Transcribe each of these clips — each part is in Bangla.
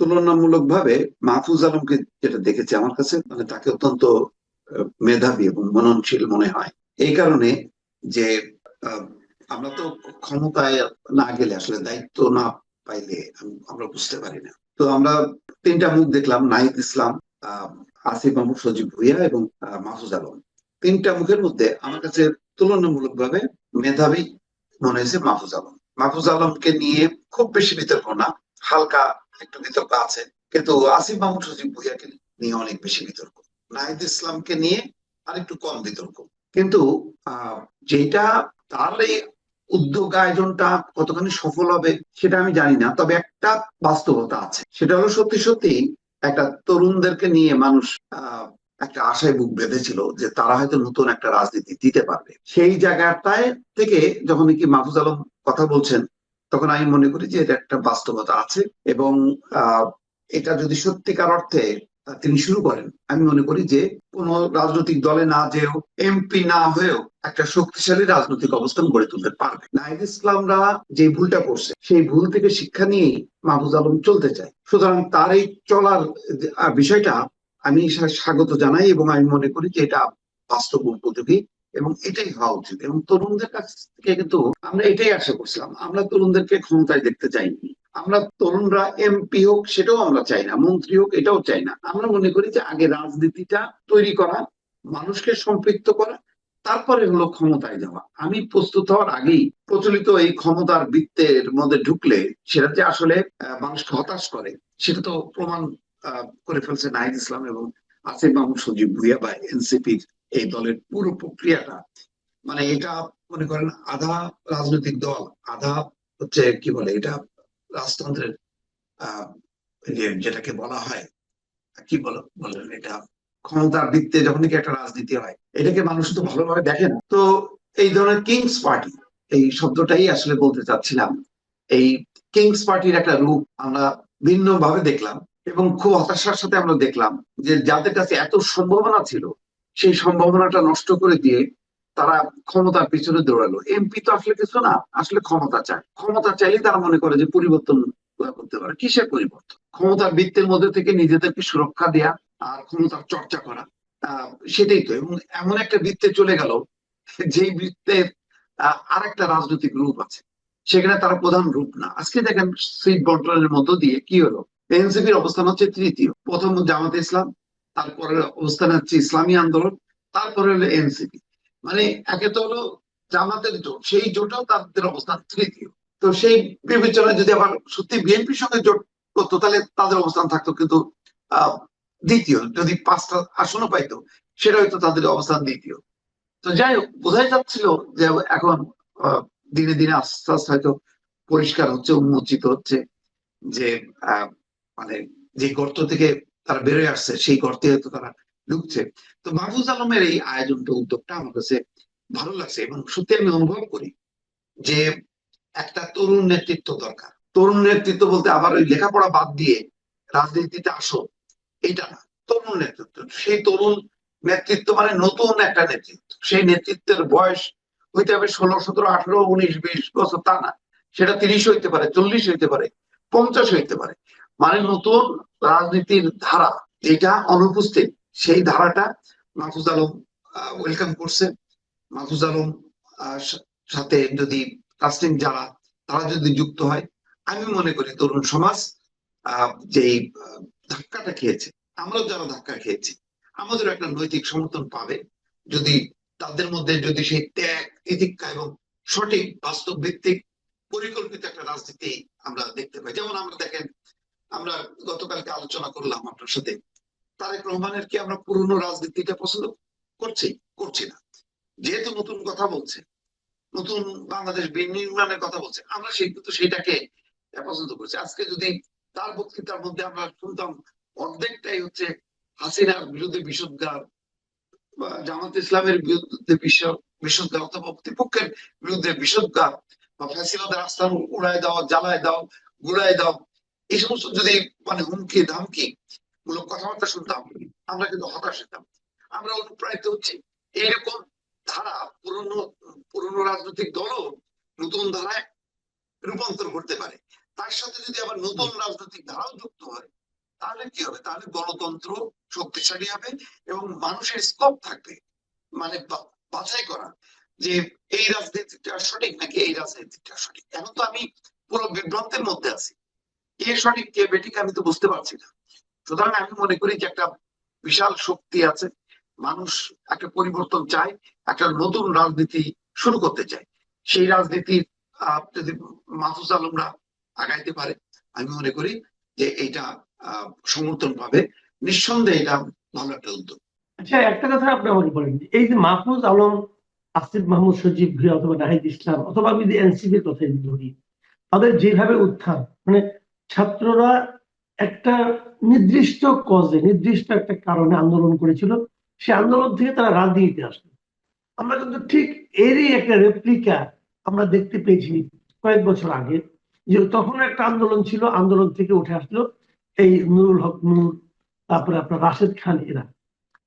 তুলনামূলক ভাবে মাহফুজ আলমকে যেটা দেখেছি আমার কাছে মানে তাকে অত্যন্ত মেধাবী এবং মননশীল মনে হয়। এই কারণে যে আহ, আমরা তো ক্ষমতায় না গেলে আসলে দায়িত্ব না পাইলে আমরা বুঝতে পারি না। তো আমরা তিনটা মুখ দেখলাম, নাহিদ ইসলাম, আহ আসিফ মাহমুদ সজীব ভুইয়া এবং মাহফুজ আলম। তিনটা মুখের মধ্যে আমার কাছে তুলনামূলক ভাবে মেধাবী মনে হয়েছে মাহফুজ আলম। মাহফুজ আলমকে নিয়ে খুব বেশি বিতর্ক না, হালকা একটু বিতর্ক আছে, কিন্তু আসিফ মাহমুদ সজীব ভুইয়াকে নিয়ে অনেক বেশি বিতর্ক। নাহিদ ইসলামকে নিয়ে আর একটু কম বিতর্ক। কিন্তু আহ যেটা তার এই উদ্যোগ আয়োজনটা কতখানি সফল হবে সেটা আমি জানি না, তবে একটা বাস্তবতা আছে, সেটা হলো সত্যি সত্যি একটা তরুণদেরকে নিয়ে মানুষ আহ একটা আশায় বুক বেঁধেছিল যে তারা হয়তো নতুন একটা রাজনীতি দিতে পারবে। সেই জায়গাটায় থেকে যখন কি মাহফুজ আলম কথা বলছেন, তখন আমি মনে করি যে এটা একটা বাস্তবতা আছে। এবং আহ এটা যদি সত্যিকার অর্থে তিনি শুরু করেন, আমি মনে করি যে কোন রাজনৈতিক দলে না যেও, এমপি না হয়েও একটা শক্তিশালী রাজনৈতিক অবস্থান গড়ে তুলতে পারবে। নাহিদ ইসলামরা যে ভুলটা করছে সেই ভুল থেকে শিক্ষা নিয়েই মাহফুজ আলম চলতে চায়। সুতরাং তার এই চলার বিষয়টা আমি স্বাগত জানাই এবং আমি মনে করি যে এটা বাস্তব উপযোগী এবং এটাই হওয়া উচিত। এবং তরুণদের কাছ থেকে কিন্তু আমরা এটাই আশা করছিলাম, আমরা তরুণদেরকে ক্ষমতায় দেখতে চাইনি। আমরা তরুণরা এমপি হোক সেটাও আমরা চাই না, মন্ত্রী হোক এটাও চাই না। আমরা মনে করি যে আগে রাজনীতিটা তৈরি করা, মানুষকে সম্পৃক্ত করা, তারপরে হলো ক্ষমতায় যাওয়া। আমি প্রস্তুত হওয়ার আগেই প্রচলিত এই ক্ষমতার বৃত্তের মধ্যে ঢুকলে সেটা যে আসলে মানুষকে হতাশ করে সেটা তো প্রমাণ করে ফেলছে নাহিদ ইসলাম এবং আসিফ মাহমুদ সজীব ভুইয়া বা এনসিপির এই দলের পুরো প্রক্রিয়াটা। মানে এটা মনে করেন আধা রাজনৈতিক দল, আধা হচ্ছে কি বলে এটা রাজতন্ত্রের আহ যেটাকে বলা হয়, কি বলেন এটা, ক্ষমতার ভিত্তিতে যখন কি একটা রাজনীতি হয় এটাকে মানুষ তো ভালোভাবে দেখেন। তো এই ধরনের কিংস পার্টি, এই শব্দটাই আসলে বলতে চাচ্ছিলাম, এই কিংস পার্টির একটা রূপ আমরা ভিন্ন ভাবে দেখলাম। এবং খুব হতাশার সাথে আমরা দেখলাম যে যাদের কাছে এত সম্ভাবনা ছিল সেই সম্ভাবনাটা নষ্ট করে দিয়ে তারা ক্ষমতার পিছনে দৌড়ালো। এমপি তো আসলে কিছু না, আসলে ক্ষমতা চায়, ক্ষমতা চাইলে তারা মনে করে যে পরিবর্তন করতে পারে। কিসের পরিবর্তন? ক্ষমতার বৃত্তের মধ্যে থেকে নিজেদেরকে সুরক্ষা দেয়া আর ক্ষমতার চর্চা করা, সেটাই তো। এবং এমন একটা বৃত্তে চলে গেল যেই বৃত্তের আর একটা রাজনৈতিক রূপ আছে, সেখানে তারা প্রধান রূপ না। আজকে দেখেন সিট বন্টনের মধ্য দিয়ে কি হলো, এনসিপির অবস্থান হচ্ছে তৃতীয়, প্রথম জামাতে ইসলাম, তারপরে অবস্থান হচ্ছে ইসলামী আন্দোলন, তারপরে হলো এনসিপি। মানে একে তো হলো জামাতের জোট, সেই জোটেও তাদের অবস্থান তৃতীয়। তো সেই বিবেচনায় যদি আবার সত্যি বিএনপির সঙ্গে জোট করতো তাহলে তাদের অবস্থান থাকতো কিন্তু আহ দ্বিতীয়। যদি 5টা আসনও পাইতো সেটা হয়তো তাদের অবস্থান দ্বিতীয়। তো যাই হোক, বোঝাই যাচ্ছিল যে এখন আহ, দিনে দিনে আস্তে আস্তে হয়তো পরিষ্কার হচ্ছে, উন্মোচিত হচ্ছে যে আহ, মানে যে গর্ত থেকে তারা বেরোয় আসছে সেই গর্তে হয়তো তারা ঢুকছে। তো মাহফুজ আলমের এই আয়োজনটা, উদ্যোগটা আমার কাছে ভালো লাগছে এবং সত্যি আমি অনুভব করি যে একটা তরুণ নেতৃত্ব দরকার। তরুণ নেতৃত্ব বলতে আবার ওই লেখাপড়া বাদ দিয়ে রাজনীতিতে আসো এটা না, তরুণ নেতৃত্ব। সেই তরুণ নেতৃত্ব মানে নতুন একটা নেতৃত্ব, সেই নেতৃত্বের বয়স হইতে হবে 16, 17, 18, 19, 20 বছর, তা না। সেটা 30 হইতে পারে, 40 হইতে পারে, 50 হইতে পারে। মানে নতুন রাজনীতির ধারা যেটা অনুপস্থিত, সেই ধারাটা মাহফুজ আলম ওয়েলকাম করছে। মাহফুজ আলম সাথে যদি কাস্টিং যারা, তারা যদি যুক্ত হয়, আমি মনে করি তরুণ সমাজ যেই ধাক্কাটা খেয়েছে, আমরাও যারা ধাক্কা খেয়েছি, আমাদের একটা নৈতিক সমর্থন পাবে যদি তাদের মধ্যে যদি সেই ত্যাগ, তিতিক্ষা এবং সঠিক বাস্তব ভিত্তিক পরিকল্পিত একটা রাজনীতি আমরা দেখতে পাই। যেমন আমরা দেখেন, আমরা গতকালকে আলোচনা করলাম আপনার সাথে, তারেক রহমানের কি আমরা পুরনো রাজনীতিটা পছন্দ করছি? করছি না। যেহেতু নতুন কথা বলছে, নতুন বাংলাদেশ বিনির্মাণের কথা বলছে, আমরা সেই কিন্তু সেটাকে পছন্দ করছি। আজকে যদি তার বক্তৃতার মধ্যে আমরা শুনতাম অর্ধেকটাই হচ্ছে হাসিনার বিরুদ্ধে বিষোদ্গার, বা জামাত ইসলামের বিরুদ্ধে বিষোদ্গার, অথবা প্রতিপক্ষের বিরুদ্ধে বিষোদ্গার, বা ফ্যাসিবাদের আস্থান উড়াই দাও, জ্বালায় দাও, গুড়াই দাও, এই সমস্ত যদি মানে হুমকি ধামকি মূলক কথাবার্তা শুনতাম, আমরা কিন্তু হতাশ হতাম। আমরা অনুপ্রাণিত হচ্ছি এইরকম ধারা পুরনো পুরনো রাজনৈতিক দলও নতুন ধারায় রূপান্তর করতে পারে। তার সাথে যদি আবার নতুন রাজনৈতিক ধারাও যুক্ত হয়, তাহলে কি হবে? তাহলে গণতন্ত্র শক্তিশালী হবে এবং মানুষের স্কোপ থাকবে, মানে বাছাই করা যে এই রাজনীতিটা সঠিক নাকি এই রাজনীতিটা সঠিক। এখন তো আমি পুরো বিভ্রান্তের মধ্যে আছি, কে সঠিক কে বেঠিক আমি তো বুঝতে পারছি না। সুতরাং আমি মনে করি যে একটা বিশাল শক্তি আছে, মানুষ একটা পরিবর্তন চায়, একটা নতুন রাজনীতি শুরু করতে চায়। সেই রাজনীতি যদি মাহফুজ আলমরা আগাইতে পারে, আমি মনে করি যে এইটা সমর্থন পাবে। নিঃসন্দেহে এটা ভালো একটা উদ্যোগ। আচ্ছা, একটা কথা আপনি আমাকে বলেন, এই যে মাহফুজ আলম, আসিফ মাহমুদ সজীব ভুঁইয়া অথবা নাহিদ ইসলাম অথবা আমি যদি এনসিপির কথাই ধরি, তাদের যেভাবে উত্থান, মানে ছাত্ররা একটা নির্দিষ্ট কজে, নির্দিষ্ট একটা কারণে আন্দোলন করেছিল, সে আন্দোলন থেকে তারা রাজনীতিতে আসলো। আমরা কিন্তু ঠিক এরই একটা রেপ্লিকা আমরা দেখতে পেয়েছি কয়েক বছর আগে, যে তখন একটা আন্দোলন ছিল, আন্দোলন থেকে উঠে আসলো এই নুরুল হক নূর, তারপরে আপনার রাশেদ খান, এরা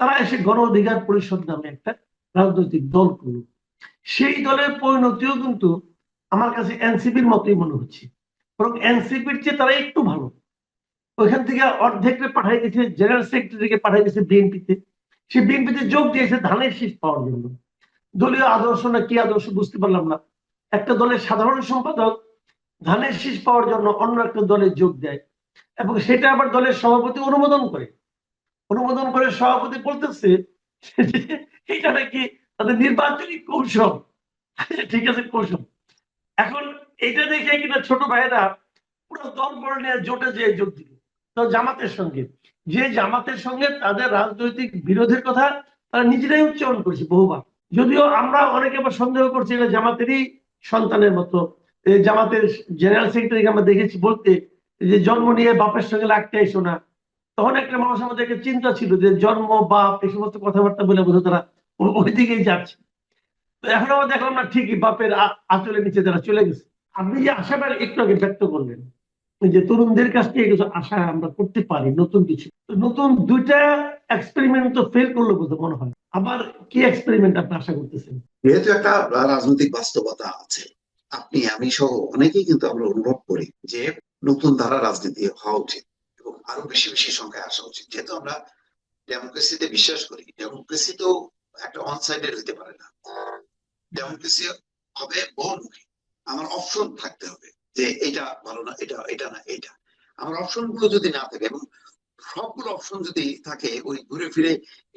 তারা এসে গণ অধিকার পরিষদ নামে একটা রাজনৈতিক দল করল। সেই দলের পরিণতিও কিন্তু আমার কাছে এনসিপির মতোই মনে হচ্ছে, বরং এনসিপির চেয়ে তারা একটু ভালো। ওইখান থেকে অর্ধেককে পাঠিয়ে দিয়েছে, জেনারেল সেক্রেটারিকে পাঠিয়ে দিয়েছে বিএনপিতে। সে বিএনপিতে যোগ দিয়েছে ধানের শীষ পাওয়ার জন্য। দলীয় আদর্শ না কি আদর্শ বুঝতে পারলাম না, একটা দলের সাধারণ সম্পাদক ধানের শীষ পাওয়ার জন্য অন্য একটা দলে যোগ দেয় এবং সেটা আবার দলের সভাপতি অনুমোদন করে। সভাপতি বলতেছে এটা নাকি তাদের নির্বাচনী কৌশল। ঠিক আছে, কৌশল। এখন এটা দেখে কিনা ছোট ভাইয়েরা পুরো দল বড় নিয়ে জোটে যেয়ে যোগ দিল তো জামাতের সঙ্গে, যে জামাতের সঙ্গে তাদের রাজনৈতিক বিরোধের কথা তারা নিজেরাই উচ্চারণ করেছে বহুবার। যদিও আমরা অনেকে আবার সন্দেহ করছি এটা জামাতেরই সন্তানের মতো। জামাতের জেনারেল সেক্রেটারিকে আমরা দেখেছি বলতে যে জন্ম নিয়ে বাপের সঙ্গে লাগতে এসো না। তখন একটা মানুষের মধ্যে একটা চিন্তা ছিল যে জন্ম বাপ এই সমস্ত কথাবার্তা বলে বোধ তারা ওই দিকেই যাচ্ছে। তো এখন আমরা দেখলাম না, ঠিকই বাপের আঁচলের নিচে তারা চলে গেছে। আপনি যে আশাটা একটু আগে ব্যক্ত করলেন যে তরুণদের কাছ থেকে কিছু আশা আমরা করতে পারি, নতুন কিছু, নতুন দুইটা এক্সপেরিমেন্ট তো ফেল করলো বলতে মনে হয়। আবার কি এক্সপেরিমেন্ট আপনি আশা করতেছেন? যেহেতু একটা রাজনৈতিক বাস্তবতা আছে, আপনি আমি সহ অনেকেই কিন্তু আমরা অনুভব করি যে নতুন ধারা রাজনীতি হওয়া উচিত এবং আরো বেশি বেশি সংখ্যায় আসা উচিত। যেহেতু আমরা ডেমোক্রেসিতে বিশ্বাস করি, ডেমোক্রেসি তো একটা ওয়ান সাইডেড হতে পারে না। ডেমোক্রেসি হবে বহুমুখী। আমার অপশন থাকতে হবে যে এটা ভালো না, এটা এটা না এটা। আমার অপশন গুলো যদি না থাকে এবং সবগুলো অপশন যদি থাকে ওই ঘুরে ফিরে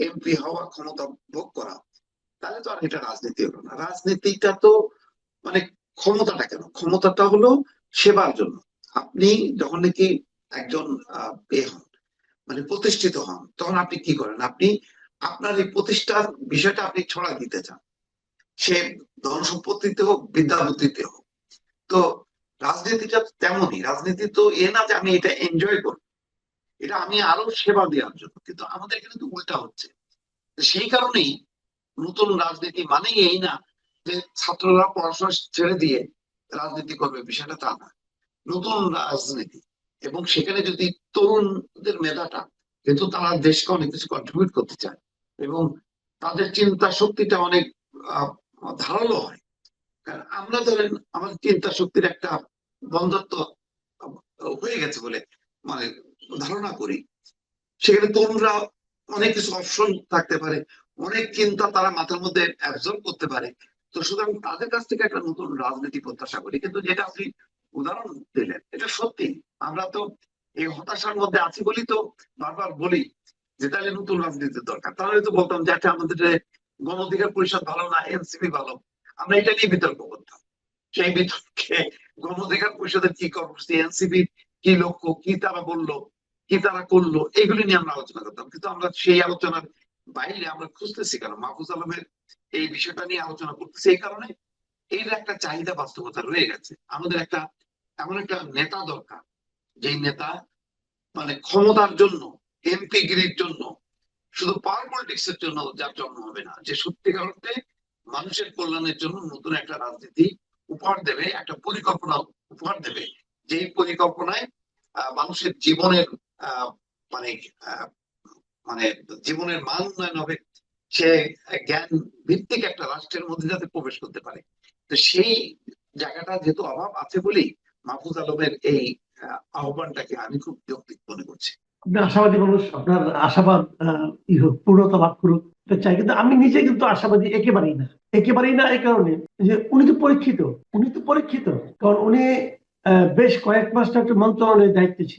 এমপি হওয়া, ক্ষমতা ভোগ করা, তাহলে তো আর এটা রাজনীতি হলো না। রাজনীতিটা তো মানে ক্ষমতাটা কেন, ক্ষমতাটা হলো সেবার জন্য। আপনি যখন নাকি একজন হন, মানে প্রতিষ্ঠিত হন, তখন আপনি কি করেন? আপনি আপনার এই প্রতিষ্ঠার বিষয়টা আপনি ছড়া দিতে চান, সে ধন সম্পত্তিতে হোক, বিদ্যা বুদ্ধিতে হোক। তো রাজনীতিটা তেমনই। রাজনীতি তো এ না যে আমি এটা এনজয় করব, এটা আমি আরো সেবা দেওয়ার জন্য। কিন্তু আমাদের এখানে তো উল্টা হচ্ছে। সেই কারণেই নতুন রাজনীতি মানেই এই না যে ছাত্ররা পড়াশোনা ছেড়ে দিয়ে রাজনীতি করবে, বিষয়টা তা না। নতুন রাজনীতি, এবং সেখানে যদি তরুণদের মেধাটা, যেহেতু তারা দেশকে অনেক কিছু কন্ট্রিবিউট করতে চায় এবং তাদের চিন্তা শক্তিটা অনেক ধারালো হয়। কারণ আমরা ধরেন আমাদের চিন্তা শক্তির একটা বন্ধত্ব হয়ে গেছে বলে মানে ধারণা করি। সেখানে তরুণরা অনেক কিছু অপশন থাকতে পারে, অনেক চিন্তা তারা মাথার মধ্যে অ্যাবজর্ব করতে পারে। তো সুতরাং তাদের কাছ থেকে একটা নতুন রাজনীতি প্রত্যাশা করি। কিন্তু যেটা আপনি উদাহরণ দিলেন, এটা সত্যি। আমরা তো এই হতাশার মধ্যে আছি বলি তো বারবার বলি যে তাহলে নতুন রাজনীতির দরকার। তাহলে তো বলতাম যে একটা আমাদের গণ অধিকার পরিষদ ভালো না এনসিপি ভালো, আমরা এটা নিয়ে বিতর্ক করতাম। সেই বিতর্কে গণ অধিকার পরিষদের কি কর্মসূচি, এনসিপি কি লক্ষ্য, কি তারা বললো, কি তারা করলো, এগুলি নিয়ে আমরা আলোচনা করতাম। কিন্তু আমরা সেই আলোচনার বাইরে আমরা খুঁজতেছি কেন? মাহফুজ আলমের এই বিষয়টা নিয়ে আলোচনা করতেছি এই কারণে এর একটা চাহিদা বাস্তবতা রয়ে গেছে। আমাদের একটা এমন একটা নেতা দরকার, যেই নেতা মানে ক্ষমতার জন্য, এমপি গিরির জন্য, শুধু পাওয়ার পলিটিক্স এর জন্য যার জন্ম হবে না, যে সত্যিকার অর্থে মানুষের কল্যাণের জন্য নতুন একটা রাজনীতি উপহার দেবে, একটা পরিকল্পনা উপহার দেবে, যেই পরিকল্পনায় মানুষের জীবনের আহ মানে আহ মানে জীবনের মান উন্নয়ন হবে। সে জ্ঞান ভিত্তিক একটা রাষ্ট্রের মধ্যে যাতে প্রবেশ করতে পারে। তো সেই জায়গাটা যেহেতু অভাব আছে বলেই মাহফুজ আলমের এই আহ্বানটাকে আমি খুব যৌক্তিক মনে করছি। আপনি আশাবাদী মানুষ, আপনার আশাবাদ পূর্ণতা লাভ করুক এটা চাই, কিন্তু আমি নিজে কিন্তু আশাবাদী একেবারেই না। একেবারেই না এই কারণে যে উনি তো পরীক্ষিত, কারণ উনি বেশ কয়েক মাস একটা মন্ত্রণালয়ের দায়িত্বে ছিলেন।